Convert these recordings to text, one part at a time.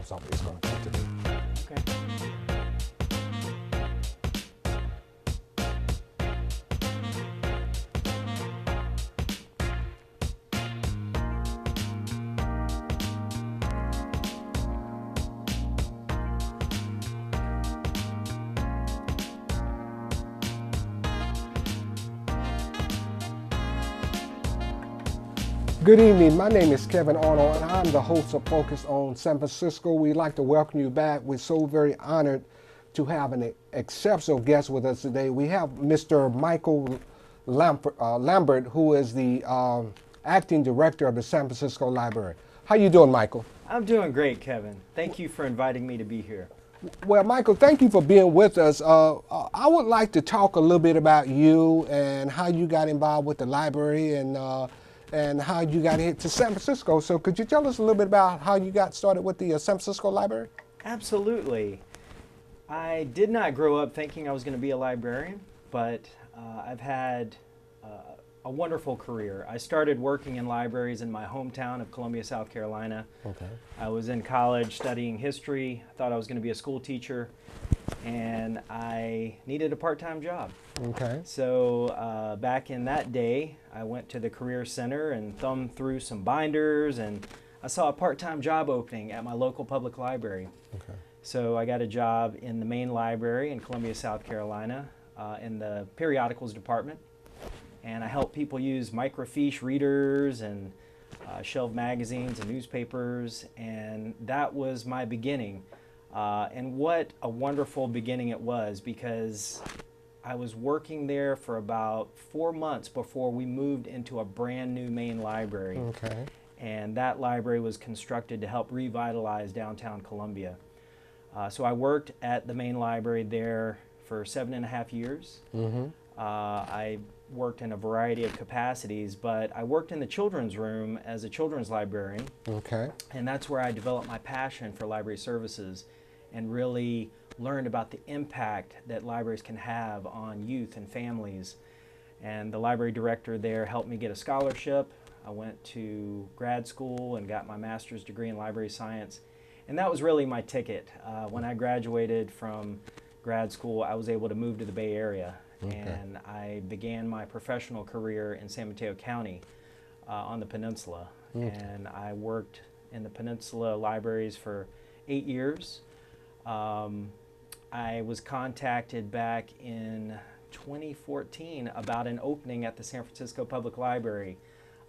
something is going to come to me. Okay. Good evening. My name is Kevin Arnold, and I'm the host of Focus on San Francisco. We'd like to welcome you back. We're so very honored to have an exceptional guest with us today. We have Mr. Michael Lambert, who is the acting director of the San Francisco Library. How you doing, Michael? I'm doing great, Kevin. Thank you for inviting me to be here. Well, Michael, thank you for being with us. I would like to talk a little bit about you and how you got involved with the library and how you got into San Francisco. So could you tell us a little bit about how you got started with the San Francisco Library? Absolutely. I did not grow up thinking I was going to be a librarian, but I've had a wonderful career. I started working in libraries in my hometown of Columbia, South Carolina. Okay. I was in college studying history. I thought I was going to be a school teacher, and I needed a part-time job. Okay. So back in that day, I went to the Career Center and thumbed through some binders, and I saw a part-time job opening at my local public library. Okay. So I got a job in the main library in Columbia, South Carolina, in the periodicals department. And I helped people use microfiche readers and shelved magazines and newspapers, and that was my beginning. And what a wonderful beginning it was, because I was working there for about 4 months before we moved into a brand new main library. Okay. And that library was constructed to help revitalize downtown Columbia. So I worked at the main library there for 7.5 years. Mm-hmm. I worked in a variety of capacities, but I worked in the children's room as a children's librarian. Okay. And that's where I developed my passion for library services and really learned about the impact that libraries can have on youth and families. And the library director there helped me get a scholarship. I went to grad school and got my master's degree in library science. And that was really my ticket. When I graduated from grad school, I was able to move to the Bay Area. Okay. And I began my professional career in San Mateo County on the peninsula. Okay. And I worked in the peninsula libraries for 8 years. I was contacted back in 2014 about an opening at the San Francisco Public Library.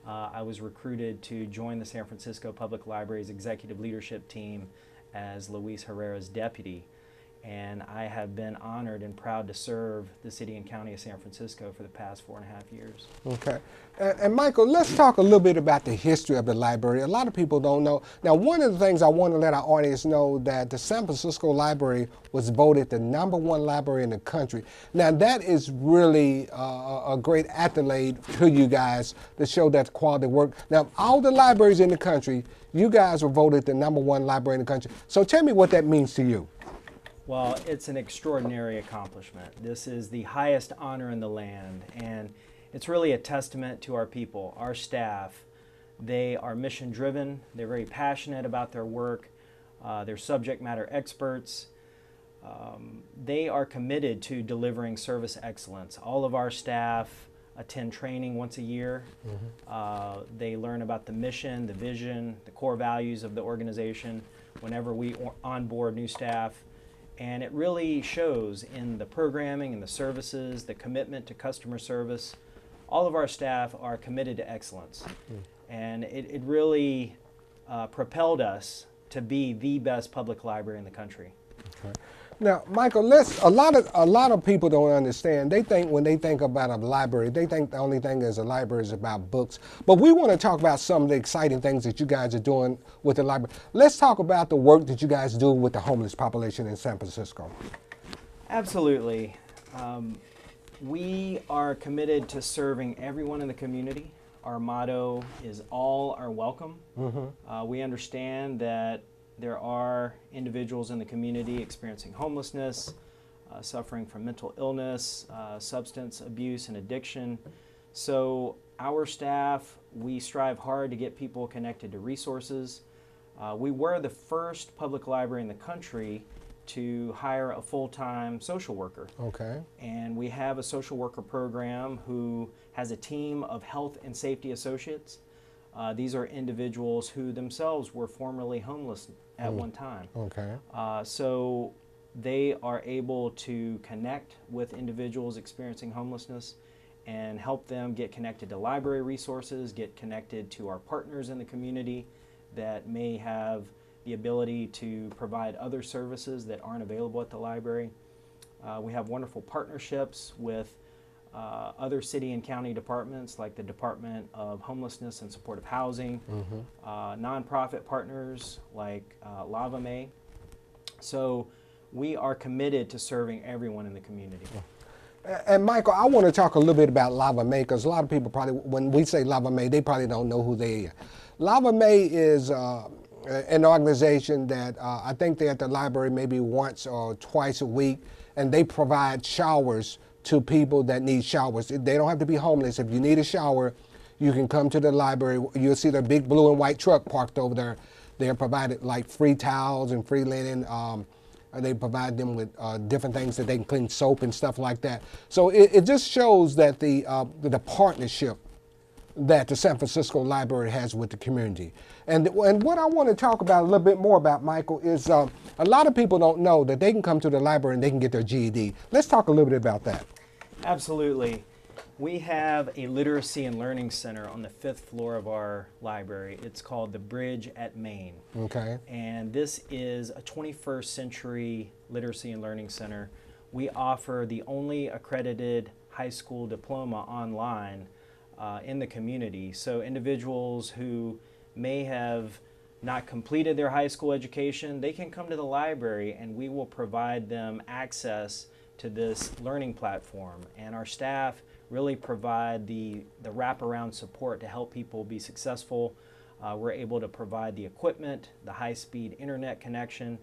I was recruited to join the San Francisco Public Library's executive leadership team as Luis Herrera's deputy. And I have been honored and proud to serve the city and county of San Francisco for the past 4.5 years. Okay. And Michael, let's talk a little bit about the history of the library. A lot of people don't know. Now, one of the things I want to let our audience know that the San Francisco Library was voted the #1 library in the country. Now, that is really a great accolade to you guys to show that quality work. Now, all the libraries in the country, you guys were voted the #1 library in the country. So tell me what that means to you. Well, it's an extraordinary accomplishment. This is the highest honor in the land, and it's really a testament to our people, our staff. They are mission driven, they're very passionate about their work, they're subject matter experts. They are committed to delivering service excellence. All of our staff attend training once a year. Mm-hmm. They learn about the mission, the vision, the core values of the organization whenever we onboard new staff. And it really shows in the programming and the services, the commitment to customer service. All of our staff are committed to excellence. And it really propelled us to be the best public library in the country. Okay. Now, Michael, a lot of people don't understand. They think when they think about a library, they think the only thing is a library is about books. But we want to talk about some of the exciting things that you guys are doing with the library. Let's talk about the work that you guys do with the homeless population in San Francisco. Absolutely. We are committed to serving everyone in the community. Our motto is all are welcome. Mm-hmm. We understand that there are individuals in the community experiencing homelessness, suffering from mental illness, substance abuse and addiction. So our staff, we strive hard to get people connected to resources. We were the first public library in the country to hire a full-time social worker. Okay. And we have a social worker program who has a team of health and safety associates. These are individuals who themselves were formerly homeless at one time. Okay. So they are able to connect with individuals experiencing homelessness and help them get connected to library resources, get connected to our partners in the community that may have the ability to provide other services that aren't available at the library. We have wonderful partnerships with other city and county departments like the Department of Homelessness and Supportive Housing, nonprofit partners like Lava May. So we are committed to serving everyone in the community. And Michael, I want to talk a little bit about Lava May, because a lot of people probably, when we say Lava May, they probably don't know who they are. Lava May is an organization that I think they're at the library maybe once or twice a week, and they provide showers to people that need showers. They don't have to be homeless. If you need a shower, you can come to the library. You'll see their big blue and white truck parked over there. They're provided like free towels and free linen. They provide them with different things that they can clean, soap and stuff like that. So it just shows that the partnership that the San Francisco Library has with the community. And what I want to talk about a little bit more about, Michael, is a lot of people don't know that they can come to the library and they can get their GED. Let's talk a little bit about that. Absolutely. We have a literacy and learning center on the 5th floor of our library. It's called the Bridge at Main. Okay. And this is a 21st century literacy and learning center. We offer the only accredited high school diploma online in the community. So individuals who may have not completed their high school education, they can come to the library and we will provide them access to this learning platform. And our staff really provide the wraparound support to help people be successful. We're able to provide the equipment, the high-speed internet connection.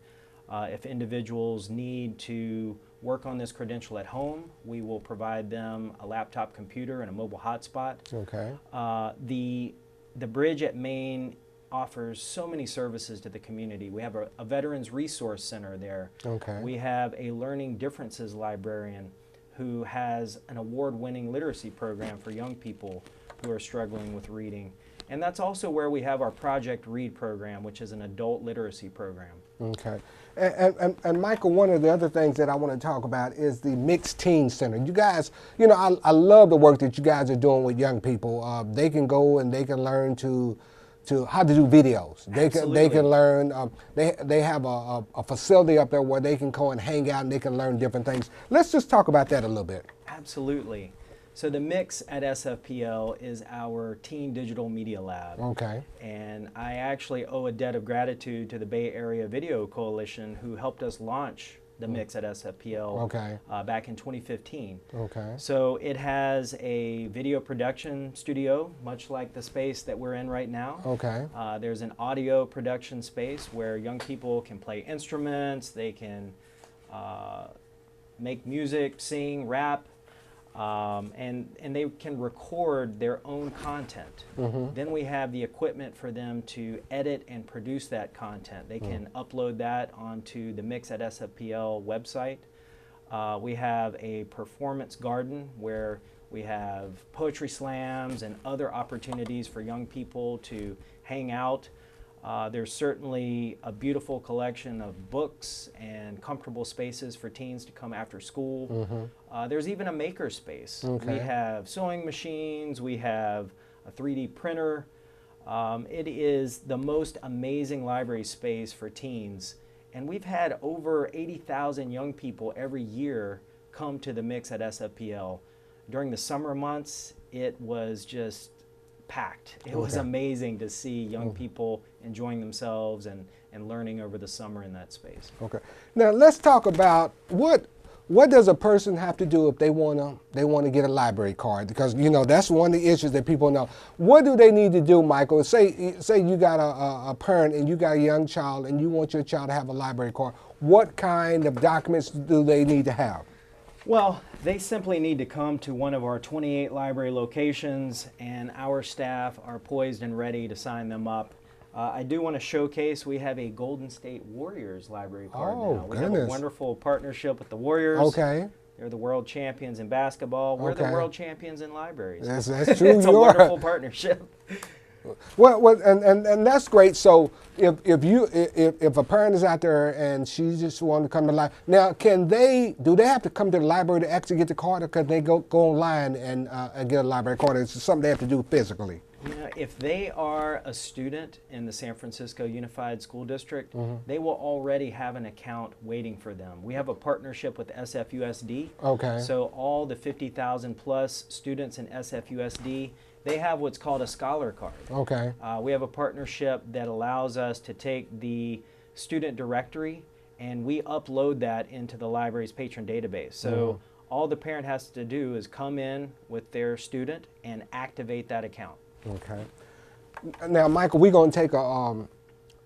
If individuals need to work on this credential at home, we will provide them a laptop computer and a mobile hotspot. Okay. The Bridge at Main offers so many services to the community. We have a Veterans Resource Center there. Okay. We have a Learning Differences librarian who has an award-winning literacy program for young people who are struggling with reading. And that's also where we have our Project Read program, which is an adult literacy program. Okay. And Michael, one of the other things that I want to talk about is the Mixed Teen Center. You guys, you know, I love the work that you guys are doing with young people. They can go and they can learn to how to do videos. They can learn. They have a facility up there where they can go and hang out and they can learn different things. Let's just talk about that a little bit. Absolutely. So the Mix at SFPL is our teen digital media lab. Okay. And I actually owe a debt of gratitude to the Bay Area Video Coalition who helped us launch the Mix at SFPL Okay. Back in 2015. Okay. So it has a video production studio, much like the space that we're in right now. Okay. There's an audio production space where young people can play instruments, they can make music, sing, rap, and they can record their own content. Then we have the equipment for them to edit and produce that content. They can upload that onto the Mix at SFPL website. We have a performance garden where we have poetry slams and other opportunities for young people to hang out. There's certainly a beautiful collection of books and comfortable spaces for teens to come after school. There's even a maker space. Okay. We have sewing machines, we have a 3D printer. It is the most amazing library space for teens. And we've had over 80,000 young people every year come to the Mix at SFPL. During the summer months, it was just packed. It was amazing to see young people enjoying themselves and learning over the summer in that space. Okay. Now let's talk about what does a person have to do if they wanna get a library card? Because you know that's one of the issues that people know. What do they need to do, Michael? Say you got a parent and you got a young child and you want your child to have a library card. What kind of documents do they need to have? Well, they simply need to come to one of our 28 library locations, and our staff are poised and ready to sign them up. I do want to showcase we have a Golden State Warriors library card now. We have a Goodness. wonderful partnership with the Warriors. Okay. They're the world champions in basketball. We're the Okay. world champions in libraries. That's true. It's a You are. wonderful partnership. Well, and that's great. So if a parent is out there and she just want to come to the library, now do they have to come to the library to actually get the card, or can they go online and get a library card? It's something they have to do physically. If they are a student in the San Francisco Unified School District, they will already have an account waiting for them. We have a partnership with SFUSD. Okay. So all the 50,000 plus students in SFUSD, they have what's called a scholar card. Okay. We have a partnership that allows us to take the student directory and we upload that into the library's patron database. So all the parent has to do is come in with their student and activate that account. Okay. Now, Michael, we're going to take a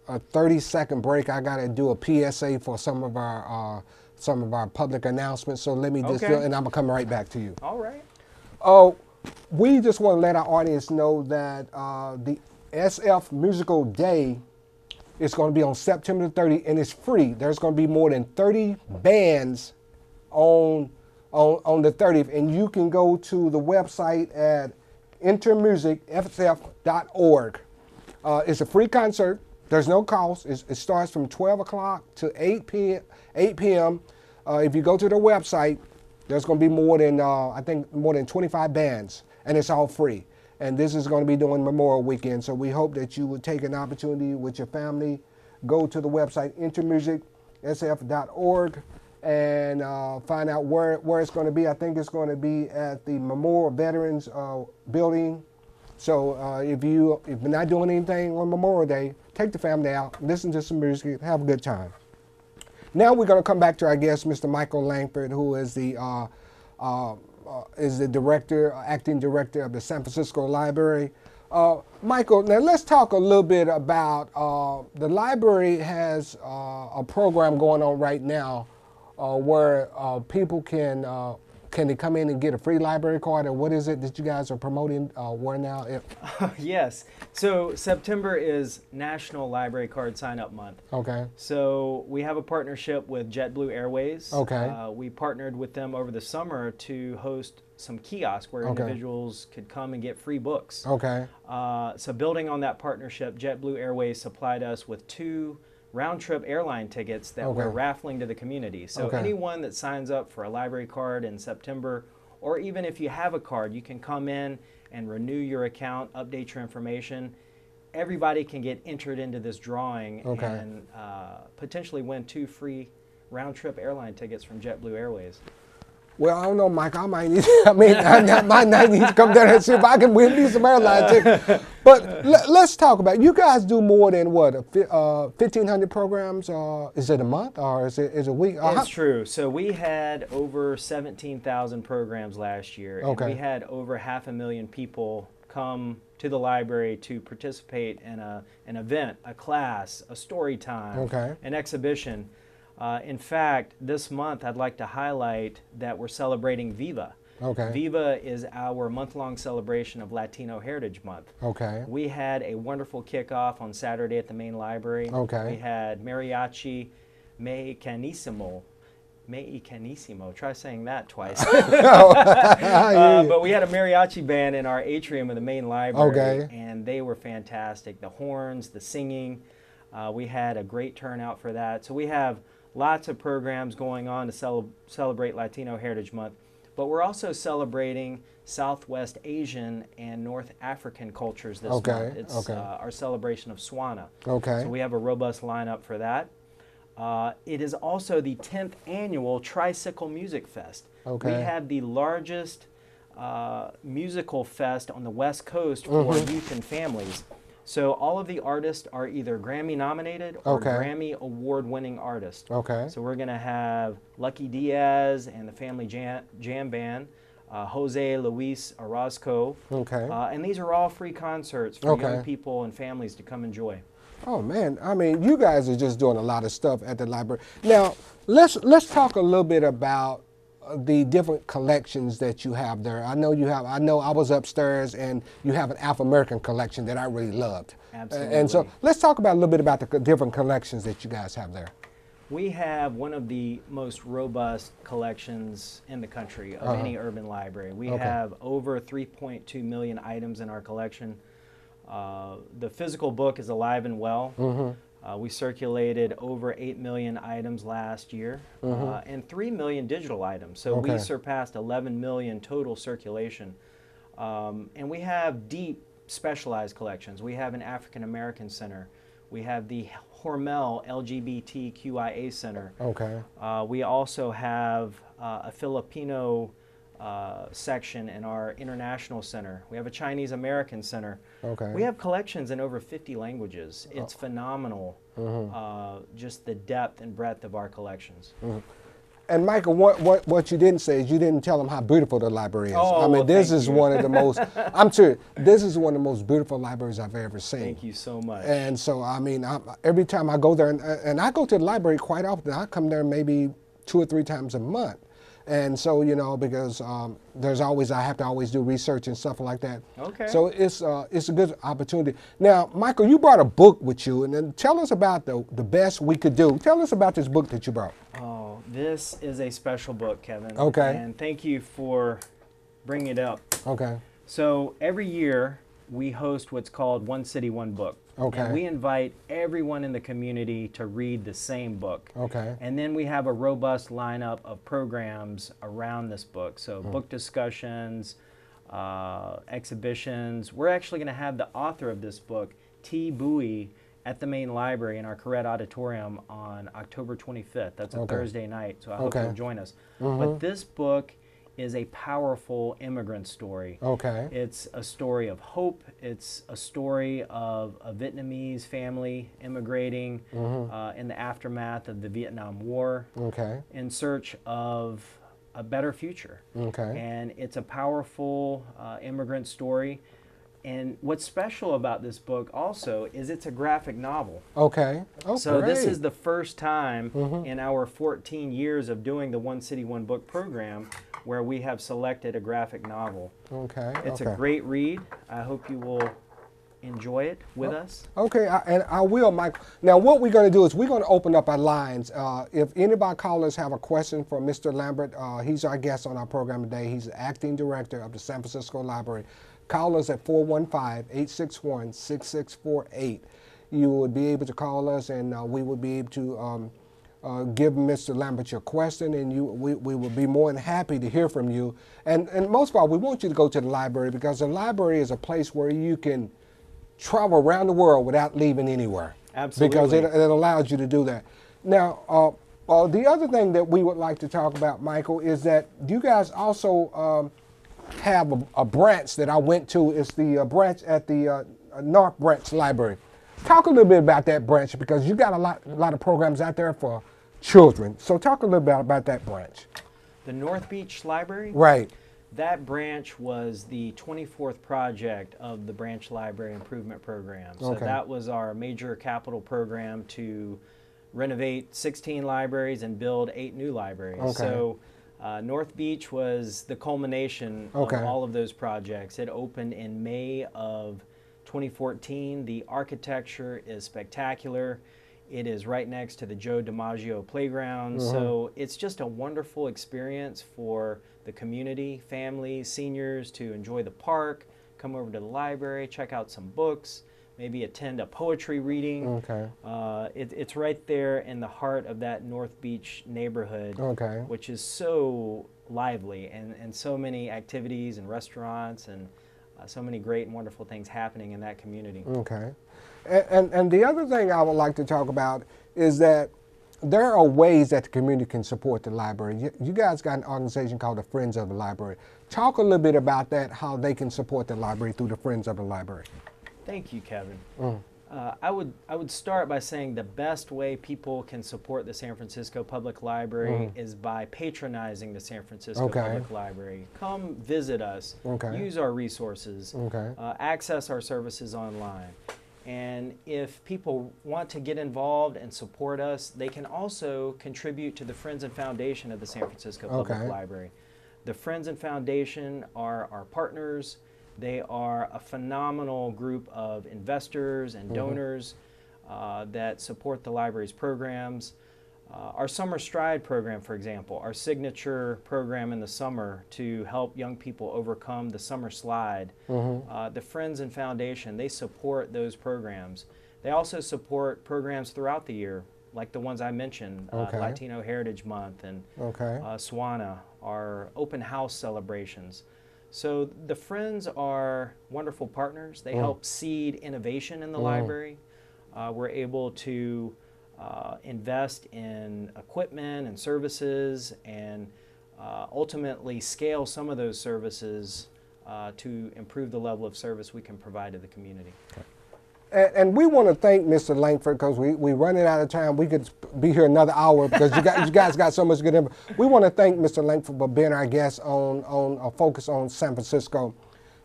30-second break. I got to do a PSA for some of our public announcements. So let me just do it, and I'm gonna come right back to you. All right. Oh, we just want to let our audience know that the SF Musical Day is going to be on September 30th, and it's free. There's going to be more than 30 bands on the 30th, and you can go to the website at intermusicfsf.org. It's a free concert. There's no cost. It starts from 12 o'clock to 8 p.m. If you go to the website, there's going to be more than, I think, more than 25 bands, and it's all free. And this is going to be during Memorial Weekend, so we hope that you would take an opportunity with your family, go to the website intermusicfsf.org, and find out where it's going to be. I think it's going to be at the Memorial Veterans Building. So if you're not doing anything on Memorial Day, take the family out, listen to some music, have a good time. Now we're going to come back to our guest, Mr. Michael Lambert, who is the director, acting director of the San Francisco Library. Michael, now let's talk a little bit about the library has a program going on right now where people can they come in and get a free library card, or what is it that you guys are promoting where now? Yes. So September is National Library Card Sign-Up Month. Okay. So we have a partnership with JetBlue Airways. Okay. We partnered with them over the summer to host some kiosks where individuals could come and get free books. Okay. So building on that partnership, JetBlue Airways supplied us with 2 round-trip airline tickets that we're raffling to the community. So anyone that signs up for a library card in September, or even if you have a card, you can come in and renew your account, update your information. Everybody can get entered into this drawing and potentially win 2 free round-trip airline tickets from JetBlue Airways. Well, I don't know, Mike. I might need. I might not need to come down and see if I can win me some airline tickets. But let's talk about it. You guys do more than what 1,500 programs? Is it a month or is it a week? It's true. So we had over 17,000 programs last year, and we had over 500,000 people come to the library to participate in an event, a class, a story time, an exhibition. In fact, this month I'd like to highlight that we're celebrating Viva. Viva is our month-long celebration of Latino Heritage Month. We had a wonderful kickoff on Saturday at the main library. We had Mariachi Mexicanissimo. Try saying that twice. But we had a mariachi band in our atrium of the main library, and they were fantastic. The horns, the singing, we had a great turnout for that. So we have lots of programs going on to celebrate Latino Heritage Month, but we're also celebrating Southwest Asian and North African cultures this month. It's our celebration of Swana. So we have a robust lineup for that. It is also the 10th annual Tricycle Music Fest. We have the largest musical fest on the West Coast for youth and families. So all of the artists are either Grammy nominated or Grammy award-winning artists. So we're going to have Lucky Diaz and the Family Jam Band, Jose Luis Orozco, and these are all free concerts for young people and families to come enjoy. Oh man, I mean, you guys are just doing a lot of stuff at the library. Now, let's talk a little bit about the different collections that you have there. I know you have. I know I was upstairs, and you have an African American collection that I really loved. Absolutely. And so let's talk about a little bit about the different collections that you guys have there. We have one of the most robust collections in the country of any urban library. We have over 3.2 million items in our collection. The physical book is alive and well. We circulated over 8 million items last year and 3 million digital items. So we surpassed 11 million total circulation. And we have deep specialized collections. We have an African American Center. We have the Hormel LGBTQIA Center. We also have a Filipino section in our International Center. We have a Chinese American Center. We have collections in over 50 languages. It's phenomenal, just the depth and breadth of our collections. And Michael, what you didn't say is you didn't tell them how beautiful the library is. I mean, this is one of the most, I'm serious, this is one of the most beautiful libraries I've ever seen. Thank you so much. And so, I mean, every time I go there, and I go to the library quite often, I come there maybe 2 or 3 times a month. And so, you know, because there's always, I have to always do research and stuff like that. So it's a good opportunity. Now, Michael, you brought a book with you, and then tell us about the best we could do. Tell us about this book that you brought. Oh, this is a special book, Kevin. And thank you for bringing it up. So every year we host what's called One City, One Book. And we invite everyone in the community to read the same book. And then we have a robust lineup of programs around this book. So book discussions, exhibitions. We're actually going to have the author of this book, T. Bowie, at the main library in our Corrette Auditorium on October 25th. That's a Thursday night, so I hope you'll join us. But this book is a powerful immigrant story. It's a story of hope. It's a story of a Vietnamese family immigrating in the aftermath of the Vietnam War in search of a better future. And it's a powerful immigrant story. And what's special about this book also is it's a graphic novel. So this is the first time in our 14 years of doing the One City, One Book program where we have selected a graphic novel. It's a great read. I hope you will enjoy it with us. And I will, Mike. Now, what we're going to do is we're going to open up our lines. If any of our callers have a question for Mr. Lambert, he's our guest on our program today. He's the acting director of the San Francisco Library. Call us at 415-861-6648. You would be able to call us, and we would be able to give Mr. Lambert your question, and we would be more than happy to hear from you. And most of all, we want you to go to the library, because the library is a place where you can travel around the world without leaving anywhere. Because it allows you to do that. Now, the other thing that we would like to talk about, Michael, is that you guys also have a branch that I went to. It's the branch at the North Branch Library. Talk a little bit about that branch, because you got a lot of programs out there for children. So talk a little bit about that branch. The North Beach Library? That branch was the 24th project of the Branch Library Improvement Program. So that was our major capital program to renovate 16 libraries and build 8 new libraries. So North Beach was the culmination of all of those projects. It opened in May of 2014. The architecture is spectacular. It is right next to the Joe DiMaggio Playground. So it's just a wonderful experience for the community, families, seniors to enjoy the park, come over to the library, check out some books, maybe attend a poetry reading. It's right there in the heart of that North Beach neighborhood, which is so lively, and so many activities and restaurants and so many great and wonderful things happening in that community. And the other thing I would like to talk about is that there are ways that the community can support the library. You guys got an organization called the Friends of the Library. Talk a little bit about that, how they can support the library through the Friends of the Library. Thank you, Kevin. I would start by saying the best way people can support the San Francisco Public Library is by patronizing the San Francisco Public Library. Come visit us, use our resources, access our services online. And if people want to get involved and support us, they can also contribute to the Friends and Foundation of the San Francisco Public Library. The Friends and Foundation are our partners. They are a phenomenal group of investors and donors that support the library's programs. Our Summer Stride program, for example, our signature program in the summer to help young people overcome the summer slide, the Friends and Foundation, they support those programs. They also support programs throughout the year, like the ones I mentioned, Latino Heritage Month and SWANA, our open house celebrations. So the Friends are wonderful partners. They help seed innovation in the library. We're able to invest in equipment and services and ultimately scale some of those services to improve the level of service we can provide to the community. And we want to thank Mr. Langford because we're running out of time. We could be here another hour because you guys got so much good info. We want to thank Mr. Langford for being our guest on a focus on San Francisco.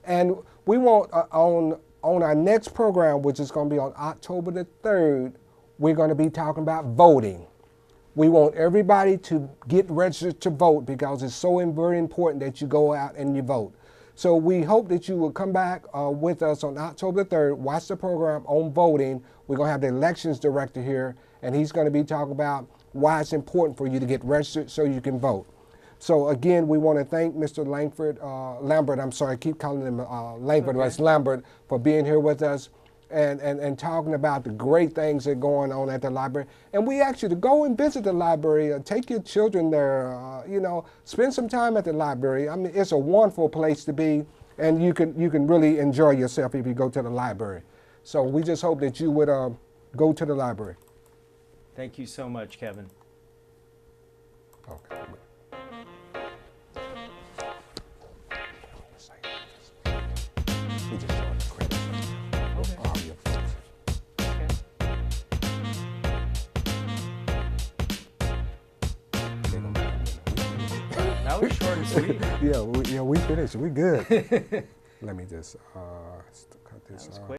And we want on our next program, which is going to be on October the 3rd, we're going to be talking about voting. We want everybody to get registered to vote because it's so very important that you go out and you vote. So we hope that you will come back with us on October 3rd, watch the program on voting. We're going to have the elections director here, and he's going to be talking about why it's important for you to get registered so you can vote. So again, we want to thank Mr. Lambert, I'm sorry, I keep calling him Langford, it's Lambert, for being here with us and talking about the great things that are going on at the library. And we ask you to go and visit the library, take your children there, you know, spend some time at the library. I mean, it's a wonderful place to be, and you can really enjoy yourself if you go to the library. So we just hope that you would go to the library. Thank you so much, Kevin. Okay. We just saw the credits. All your folks. That was short and sweet. Yeah, we finished. We good. Let me just cut this off.